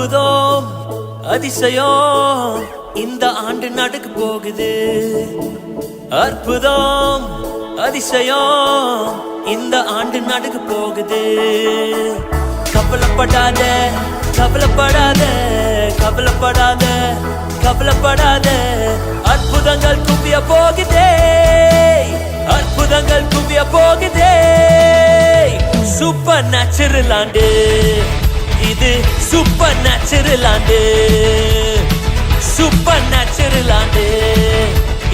அற்புதம் அதிசயம் இந்த ஆண்டு நடக்க போகுது. அற்புதம் அதிசயம் இந்த ஆண்டு நடக்க போகுது. கவலைப்படாத கவலைப்படாத கவலைப்படாத கவலைப்படாத, அற்புதங்கள் குவிய போகுதே, அற்புதங்கள் குவிய போகுதே. சூப்பர் நேச்சுரல் ஆண்டு இது, சூப்பர் நேச்சுரல் ஆண்டு, சூப்பர் நேச்சுரல் ஆண்டு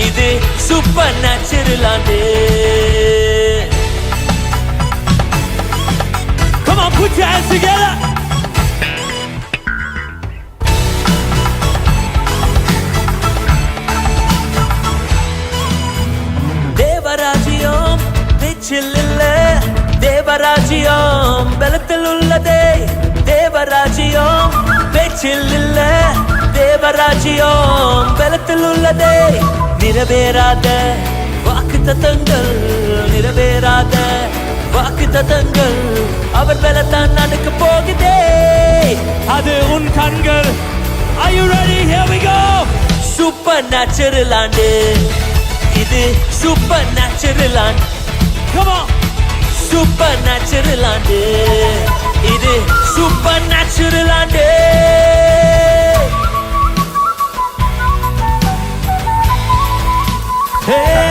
இது, சூப்பர் நேச்சுரல் ஆண்டு. Come on, put your hands together. தேவராஜ்யம் பேச்சில் இல்ல, தேவராஜ்யம் பலத்தில் உள்ளதே. தேவராஜ்யம் பேச்சில் இல்ல, தேவராஜ்யம் பலத்தில் உள்ளதே. நிறைவேறாத வாக்குத்தத்தங்கள், நிறைவேறாத வாக்குத்தத்தங்கள் அவர் பலத்தான் நடக்க போகுதே. அது உன் கண்கள். Are you ready? Here we go. Super natural ஆண்டு இது, சூப்பர் நேச்சுரல் ஆண்டு. Come on. சூப்பர் நேச்சுரல் ஆண்டு இது, சூப்பர் நேச்சுரல் ஆண்டு. Hey.